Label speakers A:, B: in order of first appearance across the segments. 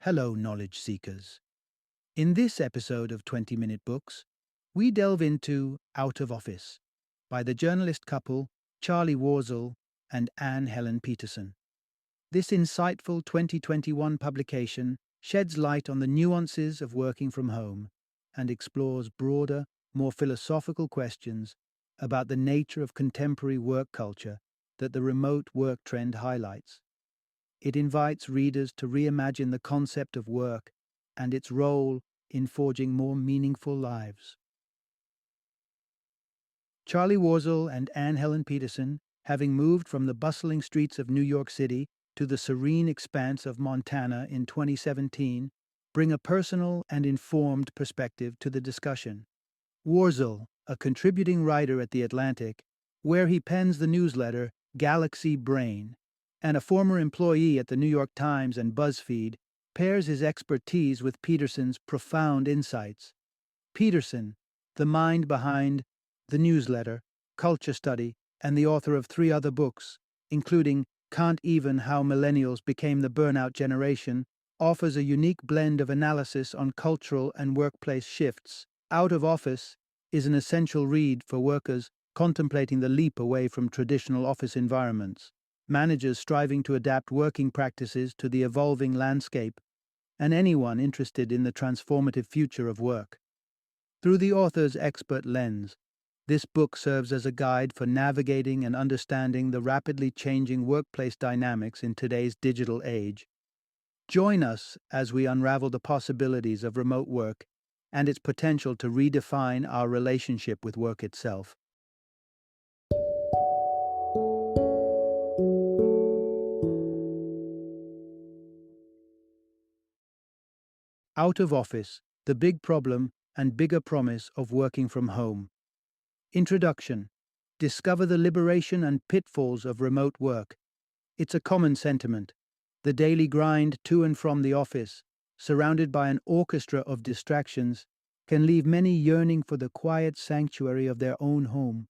A: Hello, knowledge seekers. In this episode of 20-Minute Books, we delve into Out of Office by the journalist couple Charlie Warzel and Helen Peterson. This insightful 2021 publication sheds light on the nuances of working from home and explores broader, more philosophical questions about the nature of contemporary work culture that the remote work trend highlights. It invites readers to reimagine the concept of work and its role in forging more meaningful lives. Charlie Warzel and Helen Peterson, having moved from the bustling streets of New York City to the serene expanse of Montana in 2017, bring a personal and informed perspective to the discussion. Warzel, a contributing writer at The Atlantic, where he pens the newsletter Galaxy Brain, and a former employee at the New York Times and BuzzFeed, pairs his expertise with Peterson's profound insights. Peterson, the mind behind the newsletter, Culture Study, and the author of 3 other books, including Can't Even How Millennials Became the Burnout Generation, offers a unique blend of analysis on cultural and workplace shifts. Out of Office is an essential read for workers contemplating the leap away from traditional office environments, managers striving to adapt working practices to the evolving landscape, and anyone interested in the transformative future of work. Through the author's expert lens, this book serves as a guide for navigating and understanding the rapidly changing workplace dynamics in today's digital age. Join us as we unravel the possibilities of remote work and its potential to redefine our relationship with work itself. Out of Office, the Big Problem and Bigger Promise of Working from Home. Introduction. Discover the liberation and pitfalls of remote work. It's a common sentiment. The daily grind to and from the office, surrounded by an orchestra of distractions, can leave many yearning for the quiet sanctuary of their own home.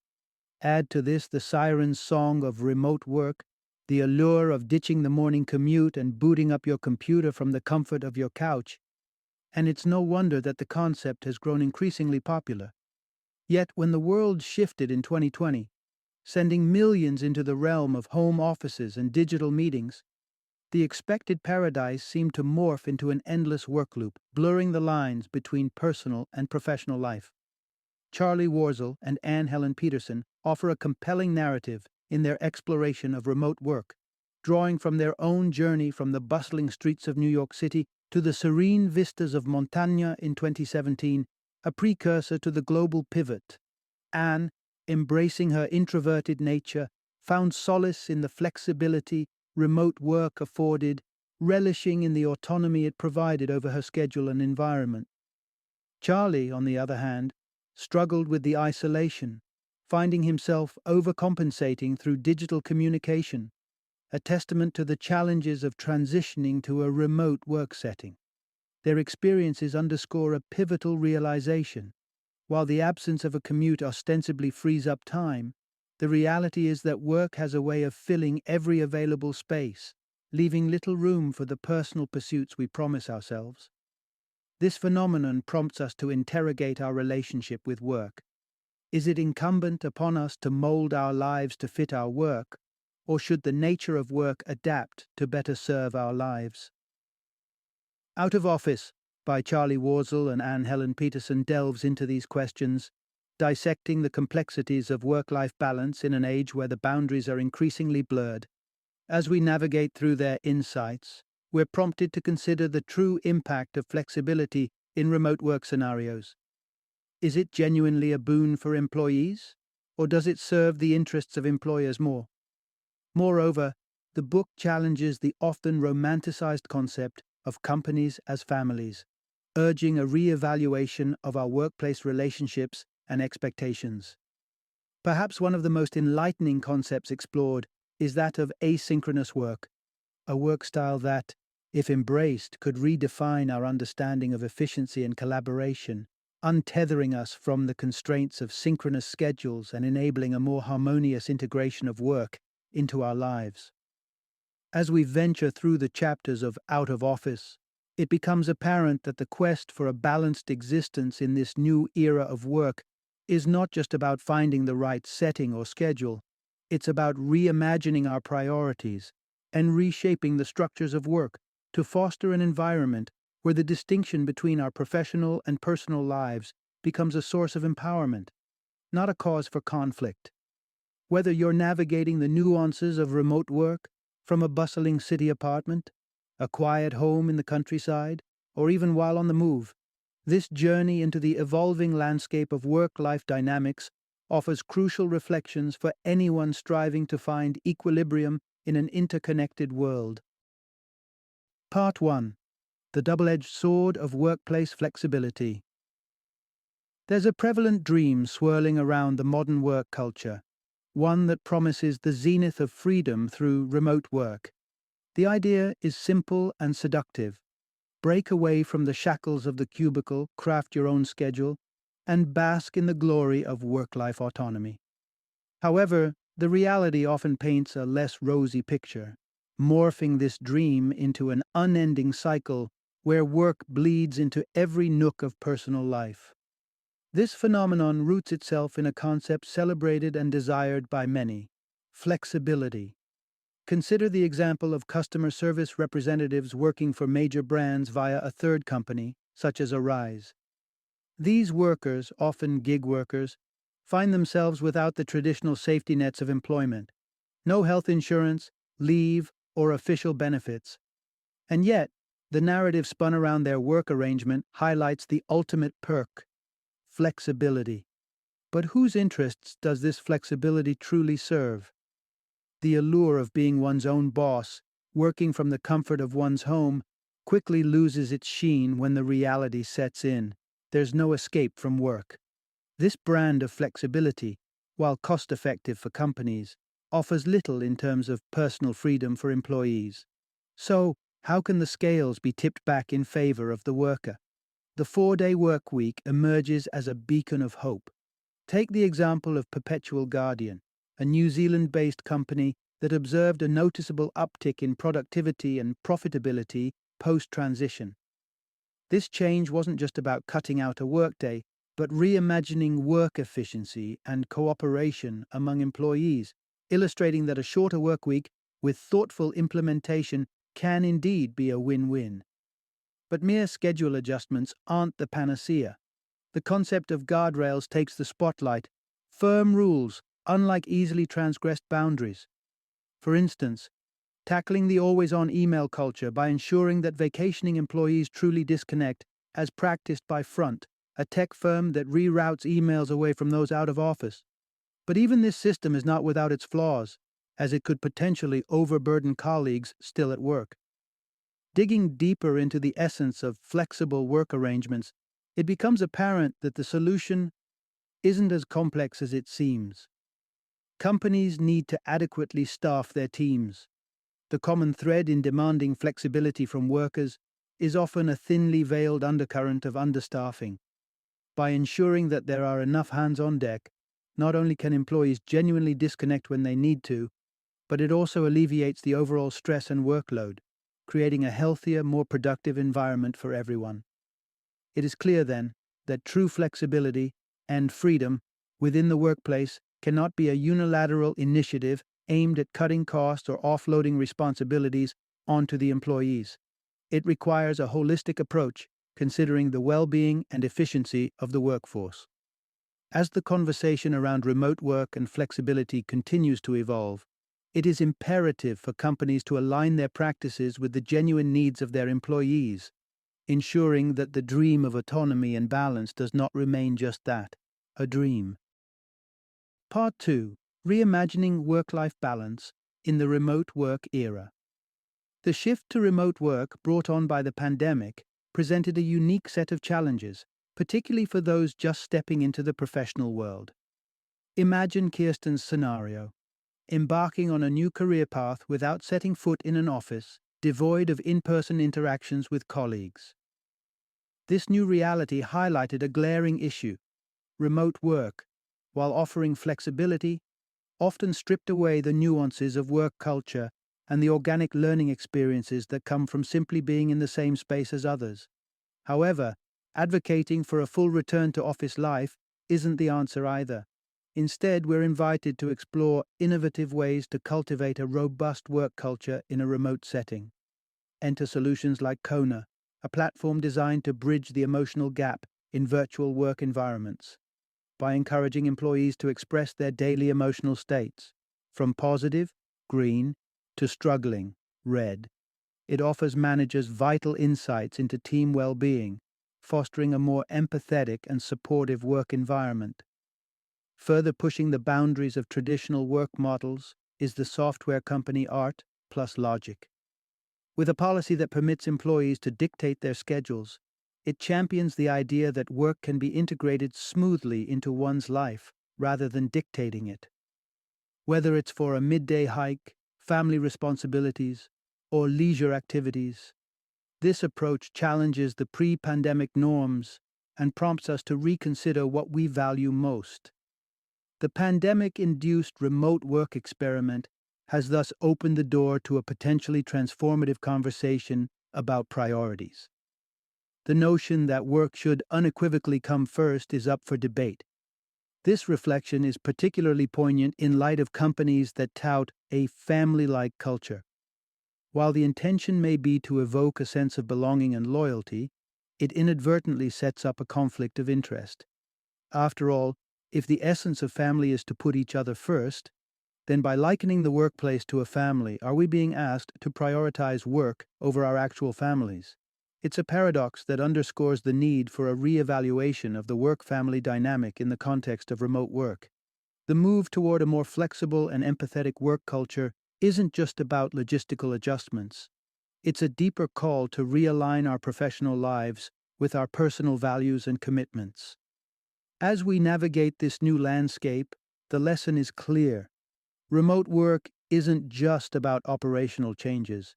A: Add to this the siren's song of remote work, the allure of ditching the morning commute and booting up your computer from the comfort of your couch, and it's no wonder that the concept has grown increasingly popular. Yet when the world shifted in 2020, sending millions into the realm of home offices and digital meetings, the expected paradise seemed to morph into an endless work loop, blurring the lines between personal and professional life. Charlie Warzel and Helen Peterson offer a compelling narrative in their exploration of remote work, drawing from their own journey from the bustling streets of New York City to the serene vistas of Montana in 2017, a precursor to the global pivot. Anne, embracing her introverted nature, found solace in the flexibility remote work afforded, relishing in the autonomy it provided over her schedule and environment. Charlie, on the other hand, struggled with the isolation, finding himself overcompensating through digital communication, a testament to the challenges of transitioning to a remote work setting. Their experiences underscore a pivotal realization. While the absence of a commute ostensibly frees up time, the reality is that work has a way of filling every available space, leaving little room for the personal pursuits we promise ourselves. This phenomenon prompts us to interrogate our relationship with work. Is it incumbent upon us to mold our lives to fit our work, or should the nature of work adapt to better serve our lives? Out of Office by Charlie Warzel and Helen Peterson delves into these questions, dissecting the complexities of work-life balance in an age where the boundaries are increasingly blurred. As we navigate through their insights, we're prompted to consider the true impact of flexibility in remote work scenarios. Is it genuinely a boon for employees, or does it serve the interests of employers more? Moreover, the book challenges the often romanticized concept of companies as families, urging a re-evaluation of our workplace relationships and expectations. Perhaps one of the most enlightening concepts explored is that of asynchronous work, a work style that, if embraced, could redefine our understanding of efficiency and collaboration, untethering us from the constraints of synchronous schedules and enabling a more harmonious integration of work into our lives. As we venture through the chapters of Out of Office, It becomes apparent that the quest for a balanced existence in this new era of work is not just about finding the right setting or schedule, it's about reimagining our priorities and reshaping the structures of work to foster an environment where the distinction between our professional and personal lives becomes a source of empowerment, not a cause for conflict. Whether you're navigating the nuances of remote work from a bustling city apartment, a quiet home in the countryside, or even while on the move, this journey into the evolving landscape of work-life dynamics offers crucial reflections for anyone striving to find equilibrium in an interconnected world. Part 1. The double-edged sword of workplace flexibility. There's a prevalent dream swirling around the modern work culture, one that promises the zenith of freedom through remote work. The idea is simple and seductive. Break away from the shackles of the cubicle, craft your own schedule, and bask in the glory of work-life autonomy. However, the reality often paints a less rosy picture, morphing this dream into an unending cycle where work bleeds into every nook of personal life. This phenomenon roots itself in a concept celebrated and desired by many: flexibility. Consider the example of customer service representatives working for major brands via a third company, such as Arise. These workers, often gig workers, find themselves without the traditional safety nets of employment: no health insurance, leave, or official benefits. And yet, the narrative spun around their work arrangement highlights the ultimate perk: flexibility. But whose interests does this flexibility truly serve? The allure of being one's own boss, working from the comfort of one's home, quickly loses its sheen when the reality sets in. There's no escape from work. This brand of flexibility, while cost-effective for companies, offers little in terms of personal freedom for employees. So, how can the scales be tipped back in favor of the worker? The 4-day work week emerges as a beacon of hope. Take the example of Perpetual Guardian, a New Zealand-based company that observed a noticeable uptick in productivity and profitability post-transition. This change wasn't just about cutting out a workday, but reimagining work efficiency and cooperation among employees, illustrating that a shorter workweek with thoughtful implementation can indeed be a win-win. But mere schedule adjustments aren't the panacea. The concept of guardrails takes the spotlight: firm rules, unlike easily transgressed boundaries. For instance, tackling the always-on email culture by ensuring that vacationing employees truly disconnect, as practiced by Front, a tech firm that reroutes emails away from those out of office. But even this system is not without its flaws, as it could potentially overburden colleagues still at work. Digging deeper into the essence of flexible work arrangements, it becomes apparent that the solution isn't as complex as it seems. Companies need to adequately staff their teams. The common thread in demanding flexibility from workers is often a thinly veiled undercurrent of understaffing. By ensuring that there are enough hands on deck, not only can employees genuinely disconnect when they need to, but it also alleviates the overall stress and workload, creating a healthier, more productive environment for everyone. It is clear, then, that true flexibility and freedom within the workplace cannot be a unilateral initiative aimed at cutting costs or offloading responsibilities onto the employees. It requires a holistic approach, considering the well-being and efficiency of the workforce. As the conversation around remote work and flexibility continues to evolve, it is imperative for companies to align their practices with the genuine needs of their employees, ensuring that the dream of autonomy and balance does not remain just that, a dream. Part 2. Reimagining work-life balance in the remote work era. The shift to remote work brought on by the pandemic presented a unique set of challenges, particularly for those just stepping into the professional world. Imagine Kirsten's scenario: embarking on a new career path without setting foot in an office, devoid of in-person interactions with colleagues. This new reality highlighted a glaring issue: remote work, while offering flexibility, often stripped away the nuances of work culture and the organic learning experiences that come from simply being in the same space as others. However, advocating for a full return to office life isn't the answer either. Instead, we're invited to explore innovative ways to cultivate a robust work culture in a remote setting. Enter solutions like Kona, a platform designed to bridge the emotional gap in virtual work environments. By encouraging employees to express their daily emotional states, from positive, green, to struggling, red. It offers managers vital insights into team well-being, fostering a more empathetic and supportive work environment. Further pushing the boundaries of traditional work models is the software company Art plus Logic. With a policy that permits employees to dictate their schedules, it champions the idea that work can be integrated smoothly into one's life rather than dictating it. Whether it's for a midday hike, family responsibilities, or leisure activities, this approach challenges the pre-pandemic norms and prompts us to reconsider what we value most. The pandemic-induced remote work experiment has thus opened the door to a potentially transformative conversation about priorities. The notion that work should unequivocally come first is up for debate. This reflection is particularly poignant in light of companies that tout a family-like culture. While the intention may be to evoke a sense of belonging and loyalty, it inadvertently sets up a conflict of interest. After all, if the essence of family is to put each other first, then by likening the workplace to a family, are we being asked to prioritize work over our actual families? It's a paradox that underscores the need for a re-evaluation of the work-family dynamic in the context of remote work. The move toward a more flexible and empathetic work culture isn't just about logistical adjustments. It's a deeper call to realign our professional lives with our personal values and commitments. As we navigate this new landscape, the lesson is clear. Remote work isn't just about operational changes.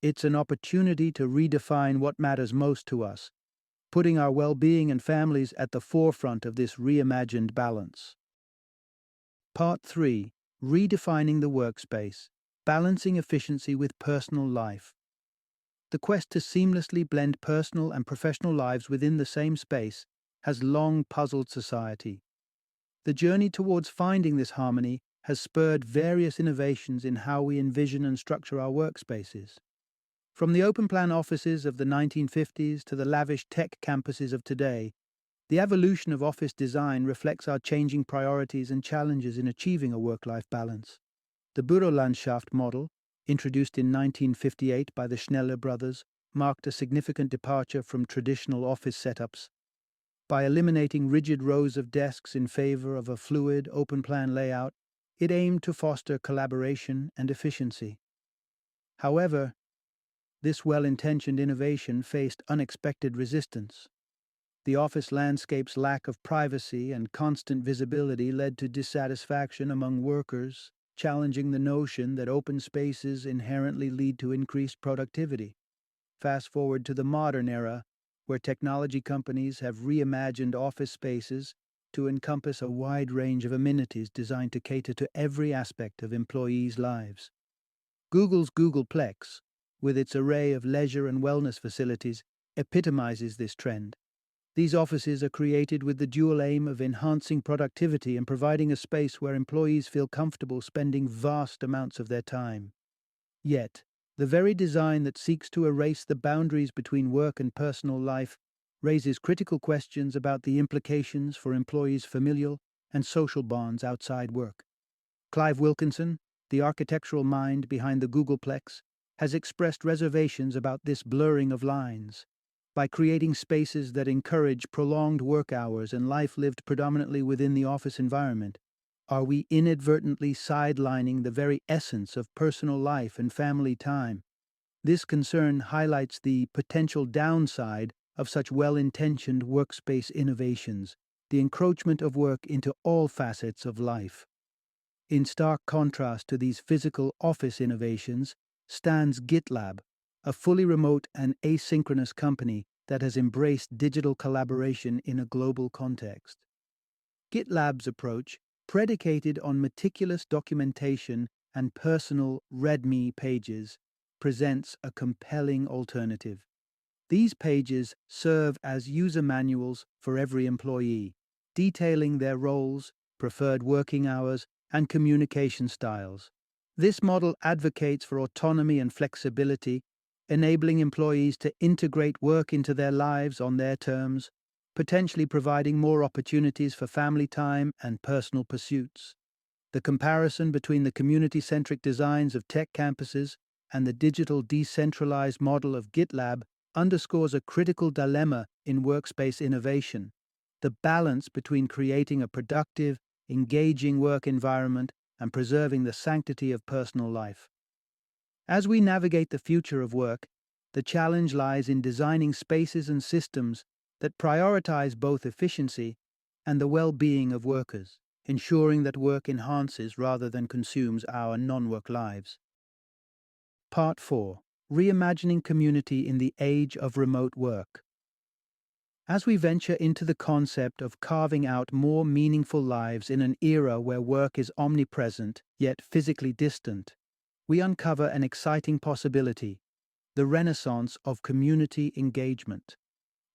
A: It's an opportunity to redefine what matters most to us, putting our well-being and families at the forefront of this reimagined balance. Part 3. Redefining the workspace, balancing efficiency with personal life. The quest to seamlessly blend personal and professional lives within the same space has long puzzled society. The journey towards finding this harmony has spurred various innovations in how we envision and structure our workspaces. From the open-plan offices of the 1950s to the lavish tech campuses of today, the evolution of office design reflects our changing priorities and challenges in achieving a work-life balance. The Bürolandschaft model, introduced in 1958 by the Schneller brothers, marked a significant departure from traditional office setups. By eliminating rigid rows of desks in favor of a fluid, open-plan layout, it aimed to foster collaboration and efficiency. However, this well-intentioned innovation faced unexpected resistance. The office landscape's lack of privacy and constant visibility led to dissatisfaction among workers, challenging the notion that open spaces inherently lead to increased productivity. Fast forward to the modern era, where technology companies have reimagined office spaces to encompass a wide range of amenities designed to cater to every aspect of employees' lives. Google's Googleplex, with its array of leisure and wellness facilities, epitomizes this trend. These offices are created with the dual aim of enhancing productivity and providing a space where employees feel comfortable spending vast amounts of their time. Yet, the very design that seeks to erase the boundaries between work and personal life raises critical questions about the implications for employees' familial and social bonds outside work. Clive Wilkinson, the architectural mind behind the Googleplex, has expressed reservations about this blurring of lines. By creating spaces that encourage prolonged work hours and life lived predominantly within the office environment, are we inadvertently sidelining the very essence of personal life and family time? This concern highlights the potential downside of such well-intentioned workspace innovations, the encroachment of work into all facets of life. In stark contrast to these physical office innovations stands GitLab, a fully remote and asynchronous company that has embraced digital collaboration in a global context. GitLab's approach, predicated on meticulous documentation and personal README pages presents a compelling alternative. These pages serve as user manuals for every employee, detailing their roles, preferred working hours, and communication styles. This model advocates for autonomy and flexibility, enabling employees to integrate work into their lives on their terms, potentially providing more opportunities for family time and personal pursuits. The comparison between the community-centric designs of tech campuses and the digital decentralized model of GitLab underscores a critical dilemma in workspace innovation: the balance between creating a productive, engaging work environment and preserving the sanctity of personal life. As we navigate the future of work, the challenge lies in designing spaces and systems that prioritize both efficiency and the well-being of workers, ensuring that work enhances rather than consumes our non-work lives. Part 4. Reimagining Community in the Age of Remote Work. As we venture into the concept of carving out more meaningful lives in an era where work is omnipresent yet physically distant, we uncover an exciting possibility: the renaissance of community engagement.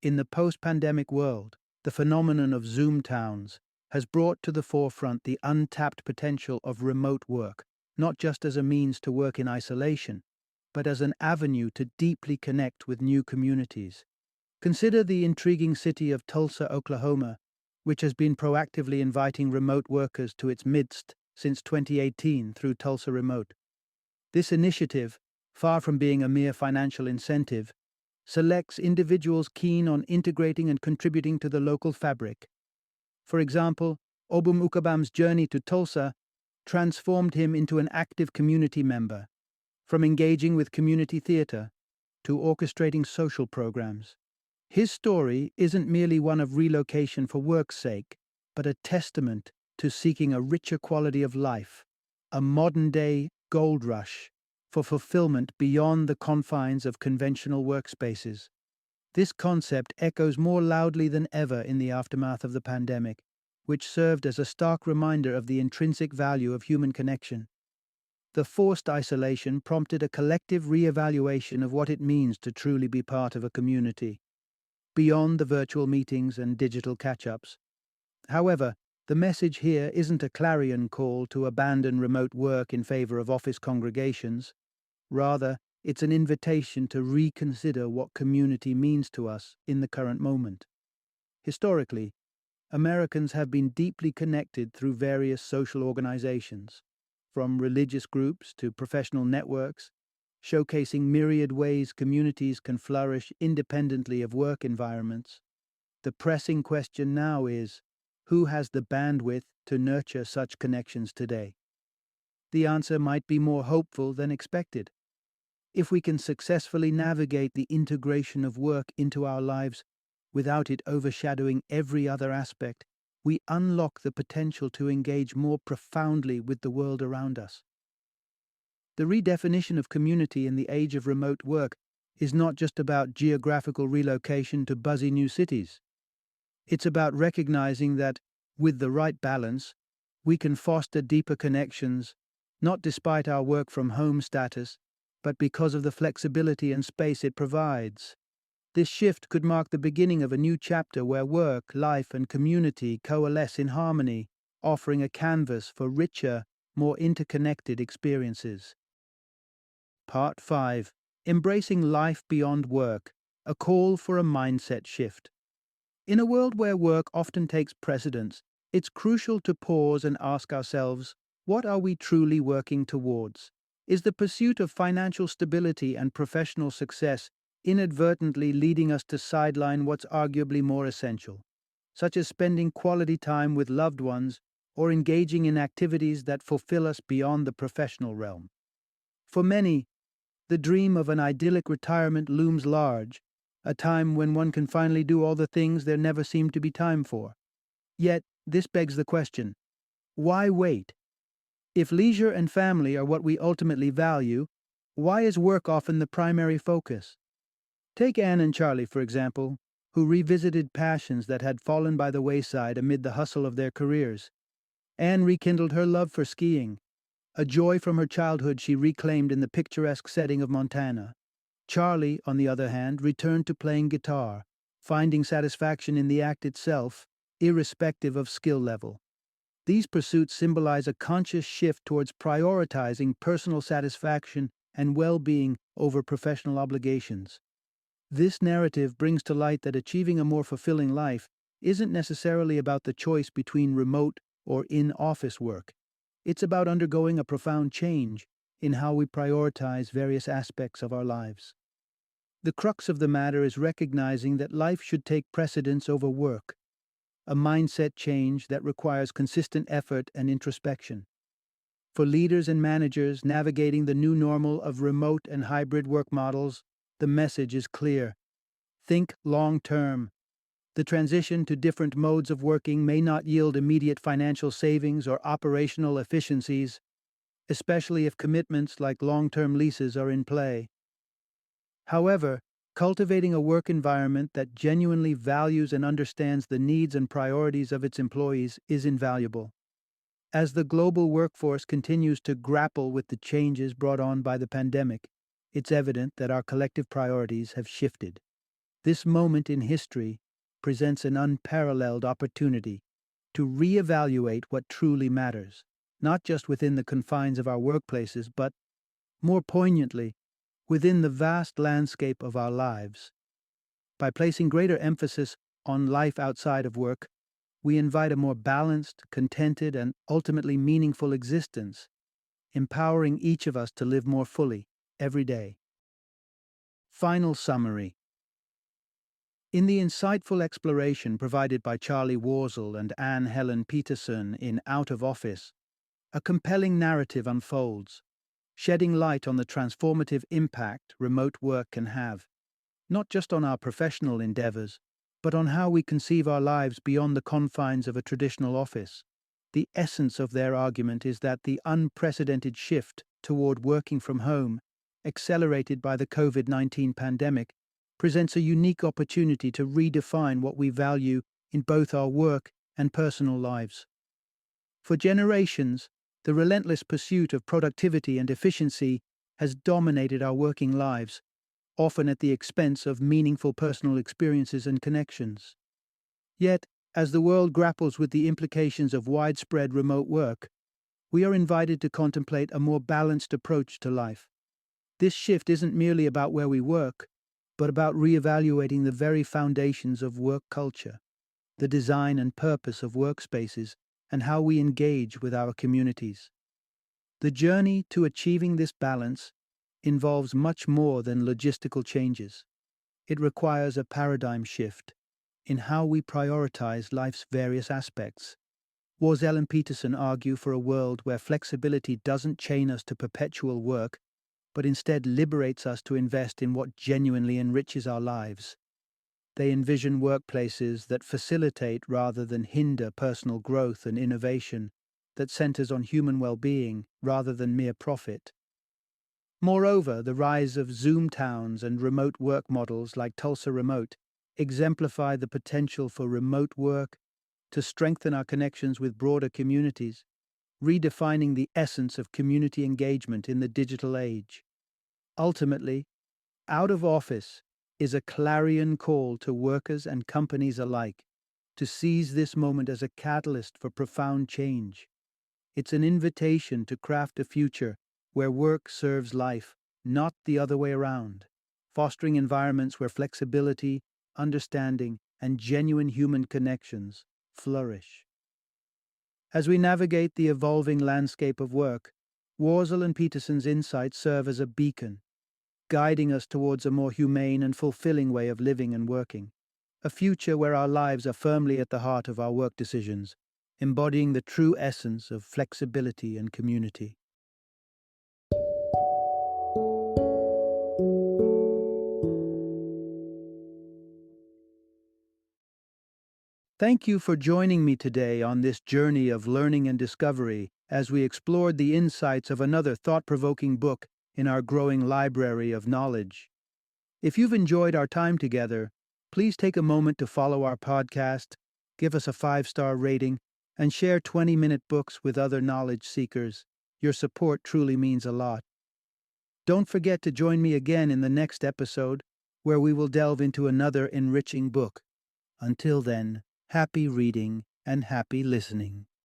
A: In the post-pandemic world, the phenomenon of Zoom towns has brought to the forefront the untapped potential of remote work, not just as a means to work in isolation, but as an avenue to deeply connect with new communities. Consider the intriguing city of Tulsa, Oklahoma, which has been proactively inviting remote workers to its midst since 2018 through Tulsa Remote. This initiative, far from being a mere financial incentive, selects individuals keen on integrating and contributing to the local fabric. For example, Obum Ukabam's journey to Tulsa transformed him into an active community member, from engaging with community theater to orchestrating social programs. His story isn't merely one of relocation for work's sake, but a testament to seeking a richer quality of life, a modern-day gold rush for fulfillment beyond the confines of conventional workspaces. This concept echoes more loudly than ever in the aftermath of the pandemic, which served as a stark reminder of the intrinsic value of human connection. The forced isolation prompted a collective re-evaluation of what it means to truly be part of a community, beyond the virtual meetings and digital catch-ups. However, the message here isn't a clarion call to abandon remote work in favor of office congregations. Rather, it's an invitation to reconsider what community means to us in the current moment. Historically, Americans have been deeply connected through various social organizations, from religious groups to professional networks, showcasing myriad ways communities can flourish independently of work environments. The pressing question now is, who has the bandwidth to nurture such connections today? The answer might be more hopeful than expected. If we can successfully navigate the integration of work into our lives without it overshadowing every other aspect, we unlock the potential to engage more profoundly with the world around us. The redefinition of community in the age of remote work is not just about geographical relocation to buzzy new cities. It's about recognizing that, with the right balance, we can foster deeper connections, not despite our work-from-home status, but because of the flexibility and space it provides. This shift could mark the beginning of a new chapter where work, life, and community coalesce in harmony, offering a canvas for richer, more interconnected experiences. Part 5. Embracing Life Beyond Work, a Call for a Mindset Shift. In a world where work often takes precedence, it's crucial to pause and ask ourselves, what are we truly working towards? Is the pursuit of financial stability and professional success inadvertently leading us to sideline what's arguably more essential, such as spending quality time with loved ones or engaging in activities that fulfill us beyond the professional realm? For many, the dream of an idyllic retirement looms large, a time when one can finally do all the things there never seemed to be time for. Yet, this begs the question, why wait? If leisure and family are what we ultimately value, why is work often the primary focus? Take Anne and Charlie, for example, who revisited passions that had fallen by the wayside amid the hustle of their careers. Anne rekindled her love for skiing, a joy from her childhood she reclaimed in the picturesque setting of Montana. Charlie, on the other hand, returned to playing guitar, finding satisfaction in the act itself, irrespective of skill level. These pursuits symbolize a conscious shift towards prioritizing personal satisfaction and well-being over professional obligations. This narrative brings to light that achieving a more fulfilling life isn't necessarily about the choice between remote or in-office work. It's about undergoing a profound change in how we prioritize various aspects of our lives. The crux of the matter is recognizing that life should take precedence over work, a mindset change that requires consistent effort and introspection. For leaders and managers navigating the new normal of remote and hybrid work models, the message is clear. Think long-term. The transition to different modes of working may not yield immediate financial savings or operational efficiencies, especially if commitments like long-term leases are in play. However, cultivating a work environment that genuinely values and understands the needs and priorities of its employees is invaluable. As the global workforce continues to grapple with the changes brought on by the pandemic, it's evident that our collective priorities have shifted. This moment in history presents an unparalleled opportunity to reevaluate what truly matters, not just within the confines of our workplaces, but, more poignantly, within the vast landscape of our lives. By placing greater emphasis on life outside of work, we invite a more balanced, contented, and ultimately meaningful existence, empowering each of us to live more fully every day. Final summary. In the insightful exploration provided by Charlie Warzel and Helen Peterson in Out of Office, a compelling narrative unfolds, shedding light on the transformative impact remote work can have, not just on our professional endeavors, but on how we conceive our lives beyond the confines of a traditional office. The essence of their argument is that the unprecedented shift toward working from home, accelerated by the COVID-19 pandemic, presents a unique opportunity to redefine what we value in both our work and personal lives. For generations, the relentless pursuit of productivity and efficiency has dominated our working lives, often at the expense of meaningful personal experiences and connections. Yet, as the world grapples with the implications of widespread remote work, we are invited to contemplate a more balanced approach to life. This shift isn't merely about where we work, but about reevaluating the very foundations of work culture, the design and purpose of workspaces, and how we engage with our communities. The journey to achieving this balance involves much more than logistical changes. It requires a paradigm shift in how we prioritize life's various aspects. Warzel and Peterson argue for a world where flexibility doesn't chain us to perpetual work, but instead liberates us to invest in what genuinely enriches our lives. They envision workplaces that facilitate rather than hinder personal growth and innovation, that centers on human well-being rather than mere profit. Moreover, the rise of Zoom towns and remote work models like Tulsa Remote exemplify the potential for remote work to strengthen our connections with broader communities, redefining the essence of community engagement in the digital age. Ultimately, Out of Office is a clarion call to workers and companies alike to seize this moment as a catalyst for profound change. It's an invitation to craft a future where work serves life, not the other way around, fostering environments where flexibility, understanding, and genuine human connections flourish. As we navigate the evolving landscape of work, Warzel and Peterson's insights serve as a beacon, guiding us towards a more humane and fulfilling way of living and working, a future where our lives are firmly at the heart of our work decisions, embodying the true essence of flexibility and community. Thank you for joining me today on this journey of learning and discovery as we explored the insights of another thought-provoking book in our growing library of knowledge. If you've enjoyed our time together, please take a moment to follow our podcast, give us a 5-star rating, and share 20-minute books with other knowledge seekers. Your support truly means a lot. Don't forget to join me again in the next episode, where we will delve into another enriching book. Until then, happy reading and happy listening.